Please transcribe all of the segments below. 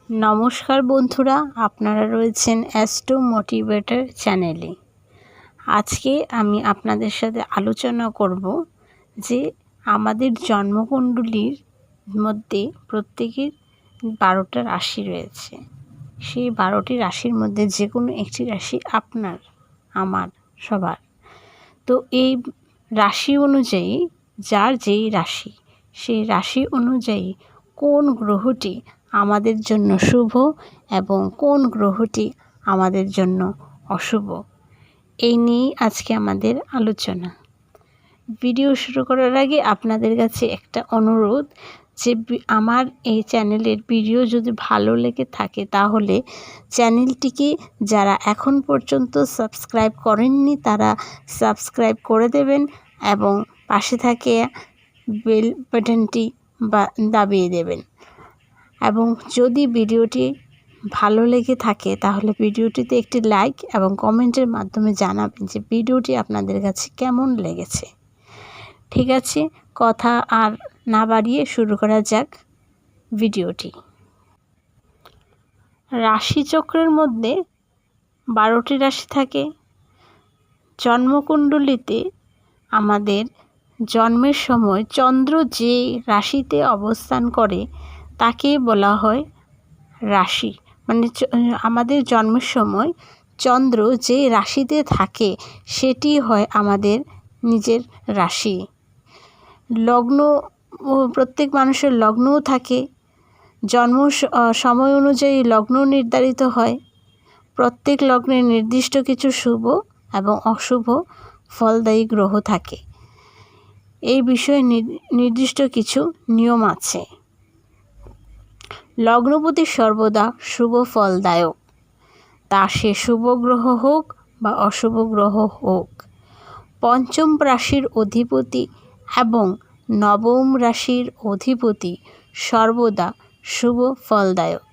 নমস্কার বন্ধুরা, আপনারা রয়েছেন অ্যাস্ট্রো মোটিভেটর চ্যানেলে। আজকে আমি আপনাদের সাথে আলোচনা করব যে আমাদের জন্মকুণ্ডলীর মধ্যে প্রত্যেকের 12টা রাশি রয়েছে। সেই 12টি রাশির মধ্যে যে কোনো একটি রাশি আপনার, আমার, সবার। তো এই রাশি অনুযায়ী যার যেই রাশি, সেই রাশি অনুযায়ী কোন গ্রহটি আমাদের জন্য শুভ এবং কোন গ্রহটি আমাদের জন্য অশুভ, এই নিয়েই আজকে আমাদের আলোচনা। ভিডিও শুরু করার আগে আপনাদের কাছে একটা অনুরোধ যে আমার এই চ্যানেলের ভিডিও যদি ভালো লেগে থাকে তাহলে চ্যানেলটিকে যারা এখন পর্যন্ত সাবস্ক্রাইব করেননি তারা সাবস্ক্রাইব করে দেবেন এবং পাশে থাকে বেল বাটনটি দাবিয়ে দেবেন। এবং যদি ভিডিওটি ভালো লেগে থাকে তাহলে ভিডিওটিতে একটি লাইক এবং কমেন্টের মাধ্যমে জানাবেন যে ভিডিওটি আপনাদের কাছে কেমন লেগেছে। ঠিক আছে, কথা আর না বাড়িয়ে শুরু করা যাক ভিডিওটি। রাশিচক্রের মধ্যে 12টি রাশি থাকে। জন্মকুণ্ডলীতে আমাদের জন্মের সময় চন্দ্র যে রাশিতে অবস্থান করে তাকে বলা হয় রাশি। মানে আমাদের জন্মের সময় চন্দ্র যে রাশিতে থাকে সেটি হয় আমাদের নিজের রাশি। লগ্ন, প্রত্যেক মানুষের লগ্নও থাকে। জন্ম সময় অনুযায়ী লগ্ন নির্ধারিত হয়। প্রত্যেক লগ্নে নির্দিষ্ট কিছু শুভ এবং অশুভ ফলদায়ী গ্রহ থাকে। এই বিষয়ে নির্দিষ্ট কিছু নিয়ম আছে। লগ্নপতি সর্বদা শুভ ফলদায়ক, তা সে শুভ গ্রহ হোক বা অশুভ গ্রহ হোক। পঞ্চম রাশির অধিপতি এবং নবম রাশির অধিপতি সর্বদা শুভ ফলদায়ক।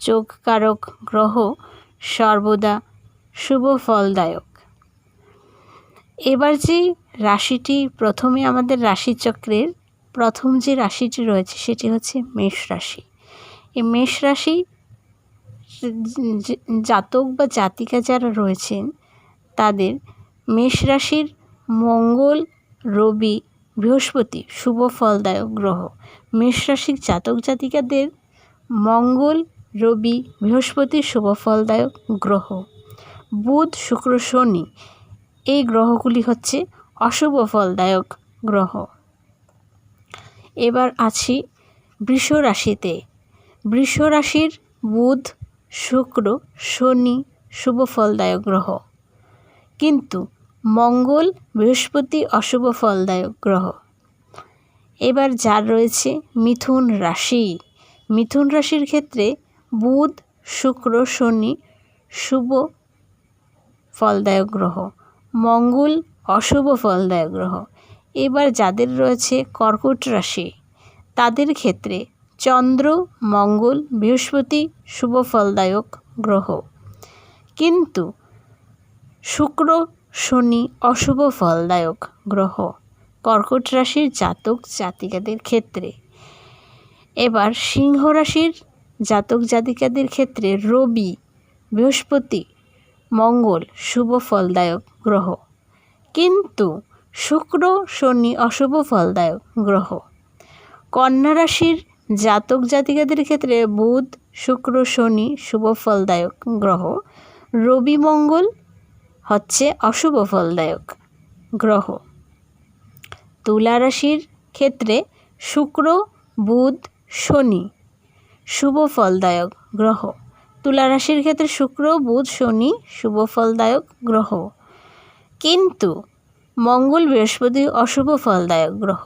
যোগকারক গ্রহ সর্বদা শুভ ফলদায়ক। এবার যে রাশিটি প্রথমে আমাদের রাশিচক্রের প্রথম যে রাশিটি রয়েছে সেটি হচ্ছে মেষ রাশি। এই মেষ রাশি জাতক বা জাতিকা যারা রয়েছেন তাদের মেষ রাশির মঙ্গল, রবি, বৃহস্পতি শুভ ফলদায়ক গ্রহ। মেষ রাশির জাতক জাতিকাদের মঙ্গল, রবি, বৃহস্পতি শুভ ফলদায়ক গ্রহ। বুধ, শুক্র, শনি এই গ্রহগুলি হচ্ছে অশুভ ফলদায়ক গ্রহ। এবার আছি বৃষ রাশিতে। বৃষ রাশির বুধ, শুক্র, শনি শুভ ফলদায়ক গ্রহ, কিন্তু মঙ্গল, বৃহস্পতি অশুভ ফলদায়ক গ্রহ। এবার যার রয়েছে মিথুন রাশি। মিথুন রাশির ক্ষেত্রে বুধ, শুক্র, শনি শুভ ফলদায়ক গ্রহ, মঙ্গল অশুভ ফলদায়ক গ্রহ। এবার যাদের রয়েছে কর্কট রাশি তাদের ক্ষেত্রে চন্দ্র, মঙ্গল, বৃহস্পতি শুভ ফলদায়ক গ্রহ, কিন্তু শুক্র, শনি অশুভ ফলদায়ক গ্রহ কর্কট রাশির জাতক জাতিকাদের ক্ষেত্রে। এবার সিংহ রাশির জাতক জাতিকাদের ক্ষেত্রে রবি, বৃহস্পতি, মঙ্গল শুভ ফলদায়ক গ্রহ, কিন্তু শুক্র, শনি অশুভ ফলদায়ক গ্রহ। কন্যা রাশির জাতক জাতিকাদের ক্ষেত্রে বুধ, শুক্র, শনি শুভ ফলদায়ক গ্রহ, রবি, মঙ্গল হচ্ছে অশুভ ফলদায়ক গ্রহ। তুলা রাশির ক্ষেত্রে শুক্র, বুধ, শনি শুভ ফলদায়ক গ্রহ। তুলা রাশির ক্ষেত্রে শুক্র, বুধ, শনি শুভ ফলদায়ক গ্রহ, কিন্তু মঙ্গল, বৃহস্পতি অশুভ ফলদায়ক গ্রহ।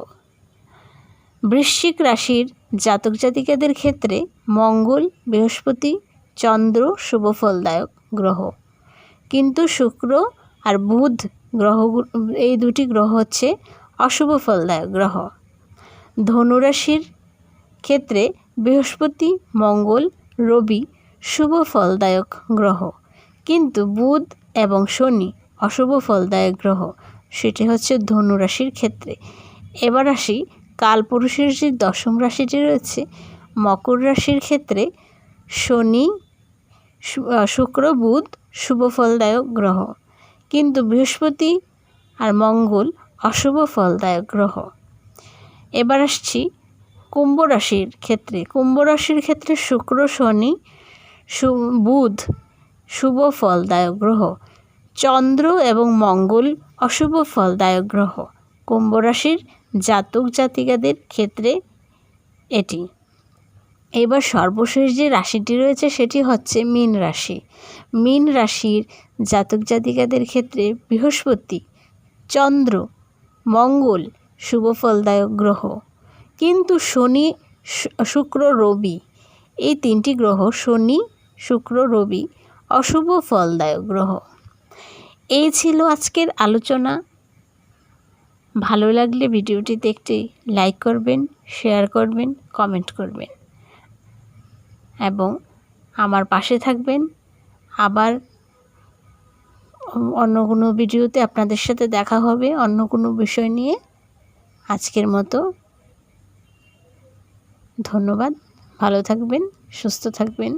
বৃশ্চিক রাশির জাতক জাতিকাদের ক্ষেত্রে মঙ্গল, বৃহস্পতি, চন্দ্র শুভ ফলদায়ক গ্রহ, কিন্তু শুক্র আর বুধ গ্রহ, এই দুটি গ্রহ হচ্ছে অশুভ ফলদায়ক গ্রহ। ধনুরাশির ক্ষেত্রে বৃহস্পতি, মঙ্গল, রবি শুভ ফলদায়ক গ্রহ, কিন্তু বুধ এবং শনি অশুভ ফলদায়ক গ্রহ, সেটি হচ্ছে ধনুরাশির ক্ষেত্রে। এবার আসি কালপুরুষের যে দশম রাশিটি রয়েছে মকর রাশির ক্ষেত্রে শনি, শুক্র, বুধ শুভ ফলদায়ক গ্রহ, কিন্তু বৃহস্পতি আর মঙ্গল অশুভ ফলদায়ক গ্রহ। এবার আসছি কুম্ভ রাশির ক্ষেত্রে। কুম্ভ রাশির ক্ষেত্রে শুক্র, শনি, বুধ শুভ ফলদায়ক গ্রহ, চন্দ্র এবং মঙ্গল অশুভ ফলদায়ক গ্রহ। কুম্ভ রাশির জাতক জাতিকাদের ক্ষেত্রে এটি। এবার সর্বশেষ যে রাশিটি রয়েছে সেটি হচ্ছে মীন রাশি। মীন রাশির জাতক জাতিকাদের ক্ষেত্রে বৃহস্পতি, চন্দ্র, মঙ্গল শুভ ফলদায়ক গ্রহ, কিন্তু শনি, শুক্র, রবি এই তিনটি গ্রহ, শনি, শুক্র, রবি অশুভ ফলদায়ক গ্রহ। এই ছিল আজকের আলোচনা। ভালো লাগলে ভিডিওটিতে একটি লাইক করবেন, শেয়ার করবেন, কমেন্ট করবেন এবং আমার পাশে থাকবেন। আবার অন্য কোনো ভিডিওতে আপনাদের সাথে দেখা হবে অন্য কোনো বিষয় নিয়ে। আজকের মতো ধন্যবাদ। ভালো থাকবেন, সুস্থ থাকবেন।